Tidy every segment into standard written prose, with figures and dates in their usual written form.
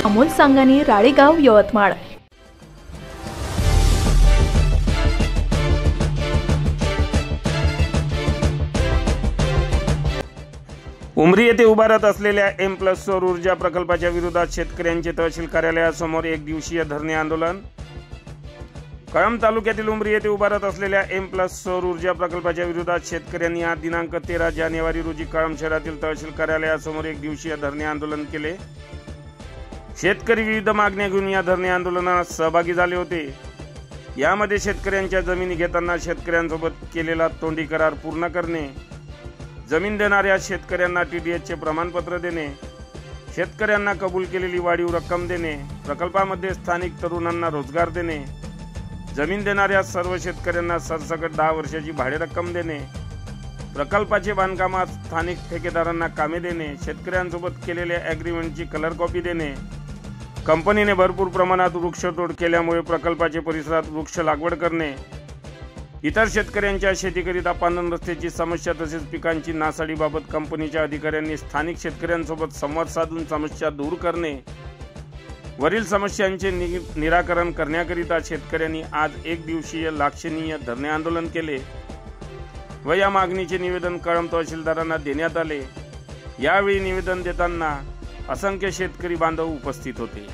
अमोल सांगानी, राळेगाव, यवतमाळ। उमरी येथे उभारत असलेल्या M+ सौर ऊर्जा प्रकल्पाच्या विरोधात शेतकऱ्यांचे तहसील कार्यालयासमोर एक दिवसीय धरणे आंदोलन। कळंब तालुक्यातील उमरी येथे उभारत असलेल्या M+ सौर ऊर्जा प्रकल्पाच्या विरोधात शेतकऱ्यांनी आज दिनांक 13 जानेवारी रोजी कळंब शहरातील तहसील कार्यालयासमोर एक दिवसीय धरणे आंदोलन केले। शेतकरी विविध मागण्या घेऊन या धरणे आंदोलनात सहभागी झाले होते। यामध्ये शेतकऱ्यांच्या जमिनी घेताना शेतकऱ्यांसोबत केलेला तोंडी करार पूर्ण करणे, जमीन देणाऱ्या शेतकऱ्यांना TDSचे प्रमाणपत्र देणे, शेतकऱ्यांना कबूल केलेली वाढीव रक्कम देणे, प्रकल्पामध्ये स्थानिक तरुणांना रोजगार देणे, जमीन देणाऱ्या सर्व शेतकऱ्यांना सरसकट 10 वर्षाची भाडे रक्कम देणे, प्रकल्पाचे बांधकामात स्थानिक ठेकेदारांना कामे देणे, शेतकऱ्यांसोबत केलेल्या ॲग्रीमेंटची कलर कॉपी देणे, कंपनीने भरपूर प्रमाणात वृक्षतोड केल्यामुळे प्रकल्पाच्या परिसरात वृक्ष लागवड करणे, इतर शेतकऱ्यांच्या शेतीकरिता पांधन रस्त्याची समस्या तसेच पिकांची नासाडीबाबत कंपनीच्या अधिकाऱ्यांनी स्थानिक शेतकऱ्यांसोबत संवाद साधून समस्या दूर करणे, वरील समस्यांचे निराकरण करण्याकरिता शेतकऱ्यांनी आज एक दिवसीय लाक्षणीय धरणे आंदोलन केले व या मागणीचे निवेदन कळंब तहसीलदारांना देण्यात आले। यावेळी निवेदन देताना असंख्य शेतकरी बांधव उपस्थित होते।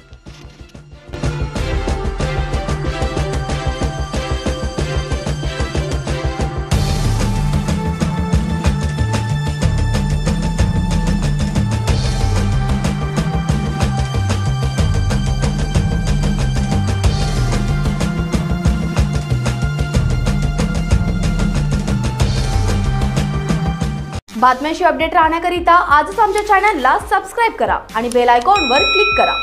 बातम्यांशी अपडेट राहण्याकरिता आजच आमच्या चॅनलला सबस्क्राइब करा आणि बेल आयकॉनवर क्लिक करा।